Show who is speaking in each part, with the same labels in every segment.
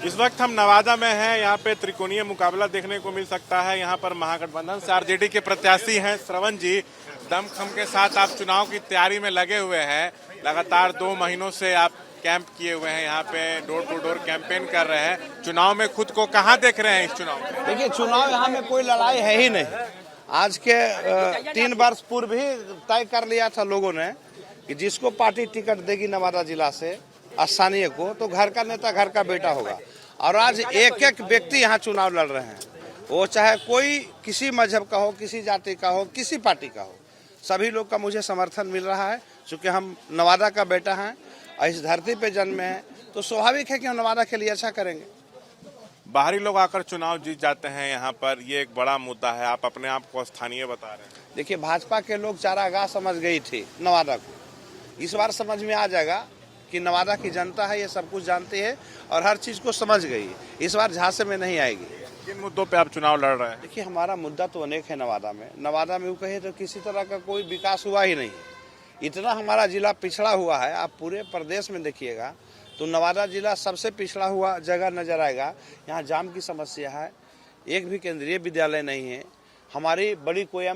Speaker 1: इस वक्त हम नवादा में हैं। यहाँ पे त्रिकोणीय मुकाबला देखने को मिल सकता है। यहाँ पर महागठबंधन से आरजेडी के प्रत्याशी हैं श्रवण जी, दमखम के साथ आप चुनाव की तैयारी में लगे हुए हैं। लगातार 2 महीनों से आप कैंप किए हुए हैं, यहाँ पे डोर टू डोर कैंपेन कर रहे हैं। चुनाव में खुद को कहाँ देख रहे हैं इस चुनाव में?
Speaker 2: देखिए, चुनाव यहाँ में कोई लड़ाई है ही नहीं। आज के 3 वर्ष पूर्व ही तय कर लिया था लोगों ने कि जिसको पार्टी टिकट देगी नवादा जिला से स्थानीय को, तो घर का नेता घर का बेटा होगा। और आज एक एक व्यक्ति यहाँ चुनाव लड़ रहे हैं, वो चाहे कोई किसी मजहब का हो, किसी जाति का हो, किसी पार्टी का हो, सभी लोग का मुझे समर्थन मिल रहा है। चूँकि हम नवादा का बेटा हैं और इस धरती पे जन्म हैं, तो स्वाभाविक है कि हम नवादा के लिए अच्छा करेंगे।
Speaker 1: बाहरी लोग आकर चुनाव जीत जाते हैं यहाँ पर, ये एक बड़ा मुद्दा है। आप अपने आप को स्थानीय बता रहे हैं।
Speaker 2: देखिए, भाजपा के लोग चारागाह समझ गई थी नवादा को। इस बार समझ में आ जाएगा कि नवादा की जनता है, ये सब कुछ जानती है और हर चीज़ को समझ गई। इस बार झांसे में नहीं आएगी।
Speaker 1: किन मुद्दों पे आप चुनाव लड़ रहे हैं?
Speaker 2: देखिए, हमारा मुद्दा तो अनेक है नवादा में। नवादा में वो कहे तो किसी तरह का कोई विकास हुआ ही नहीं है। इतना हमारा जिला पिछड़ा हुआ है। आप पूरे प्रदेश में देखिएगा तो नवादा जिला सबसे पिछड़ा हुआ जगह नजर आएगा। यहाँ जाम की समस्या है, एक भी केंद्रीय विद्यालय नहीं है, हमारी बड़ी कोई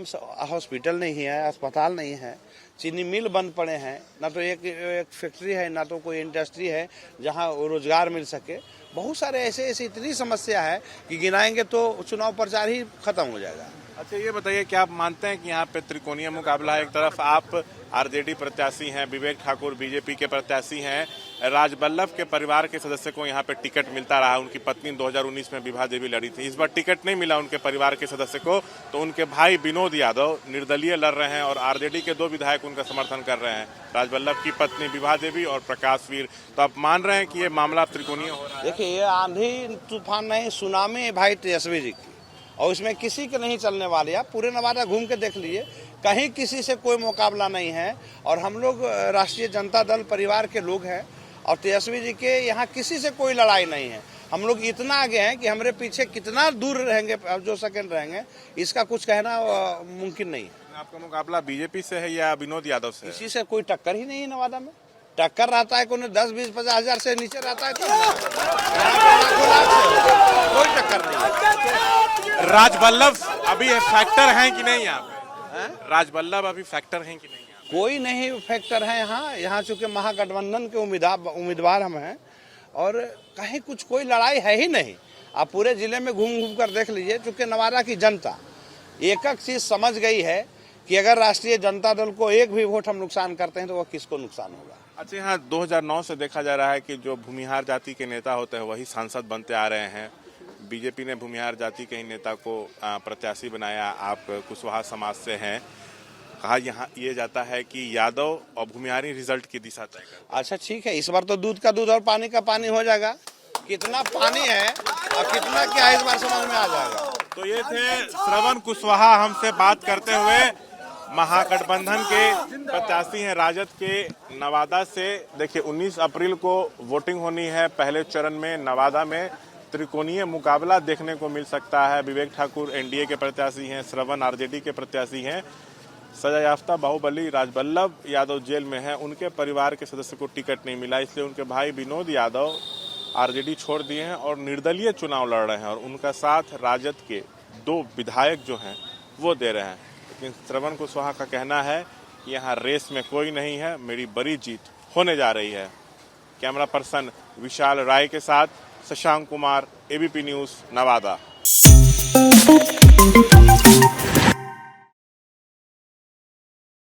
Speaker 2: हॉस्पिटल नहीं है, अस्पताल नहीं है, चीनी मिल बंद पड़े हैं, ना तो एक फैक्ट्री है, ना तो कोई इंडस्ट्री है जहाँ रोजगार मिल सके। बहुत सारे ऐसे इतनी समस्या है कि गिनाएंगे तो चुनाव प्रचार ही खत्म हो जाएगा।
Speaker 1: अच्छा, ये बताइए, क्या आप मानते हैं कि यहाँ पे त्रिकोणीय मुकाबला है? एक तरफ आप आरजेडी प्रत्याशी हैं, विवेक ठाकुर बीजेपी के प्रत्याशी हैं, राजबल्लभ के परिवार के सदस्य को यहाँ पे टिकट मिलता रहा। उनकी पत्नी 2019 में विभा देवी लड़ी थी, इस बार टिकट नहीं मिला उनके परिवार के सदस्य को, तो उनके भाई विनोद यादव निर्दलीय लड़ रहे हैं और आरजेडी के 2 विधायक उनका समर्थन कर रहे हैं, राजबल्लभ की पत्नी विभा देवी और प्रकाश वीर। तो आप मान रहे हैं कि ये मामला त्रिकोणीय हो रहा है?
Speaker 2: देखिए, ये आंधी तूफान नहीं, सुनामी है भाई तेजस्वी जी की, और इसमें किसी के नहीं चलने वाले। आप पूरे नवादा घूम के देख लीजिए, कहीं किसी से कोई मुकाबला नहीं है। और हम लोग राष्ट्रीय जनता दल परिवार के लोग हैं और तेजस्वी जी के यहाँ किसी से कोई लड़ाई नहीं है। हम लोग इतना आगे हैं कि हमारे पीछे कितना दूर रहेंगे, जो सेकंड रहेंगे, इसका कुछ कहना मुमकिन नहीं है।
Speaker 1: आपका मुकाबला बीजेपी से है या विनोद यादव से?
Speaker 2: किसी से कोई टक्कर ही नहीं है नवादा में। टक्कर रहता है कोई 10, 20, 50 हजार से नीचे रहता है, तो कोई टक्कर नहीं है।
Speaker 1: राजबल्लभ अभी फैक्टर हैं कि नहीं यहाँ पे? राजबल्लभ अभी फैक्टर हैं कि नहीं?
Speaker 2: कोई नहीं फैक्टर है यहाँ चूंकि महागठबंधन के उम्मीदवार हम हैं और कहीं कुछ कोई लड़ाई है ही नहीं। आप पूरे जिले में घूम घूम कर देख लीजिए, चूंकि नवादा की जनता एक चीज समझ गई है कि अगर राष्ट्रीय जनता दल को एक भी वोट हम नुकसान करते हैं तो वह किसको नुकसान होगा।
Speaker 1: अच्छा, यहाँ 2009 से देखा जा रहा है कि जो भूमिहार जाति के नेता होते हैं वही सांसद बनते आ रहे हैं। बीजेपी ने भूमिहार जाति के ही नेता को प्रत्याशी बनाया। आप कुशवाहा समाज से हैं। कहा यहाँ ये जाता है कि यादव और भूमिहारी रिजल्ट की दिशा तय करते।
Speaker 2: अच्छा, ठीक है, इस बार तो दूध का दूध और पानी का पानी हो जाएगा। कितना पानी है और कितना क्या है, इस बार समझ में आ जाएगा।
Speaker 1: तो ये थे श्रवण कुशवाहा हमसे बात करते हुए। महागठबंधन के प्रत्याशी हैं राजद के नवादा से। देखिए, 19 अप्रैल को वोटिंग होनी है पहले चरण में। नवादा में त्रिकोणीय मुकाबला देखने को मिल सकता है। विवेक ठाकुर एनडीए के प्रत्याशी हैं, श्रवण आरजेडी के प्रत्याशी हैं। सजा याफ्ता बाहुबली राजबल्लभ यादव जेल में है, उनके परिवार के सदस्य को टिकट नहीं मिला, इसलिए उनके भाई विनोद यादव आरजेडी छोड़ दिए हैं और निर्दलीय चुनाव लड़ रहे हैं और उनका साथ राजद के 2 विधायक जो हैं वो दे रहे हैं। लेकिन श्रवण कुशवाहा का कहना है कि यहाँ रेस में कोई नहीं है, मेरी बड़ी जीत होने जा रही है। कैमरा पर्सन विशाल राय के साथ शशांक कुमार, एबीपी न्यूज़, नवादा।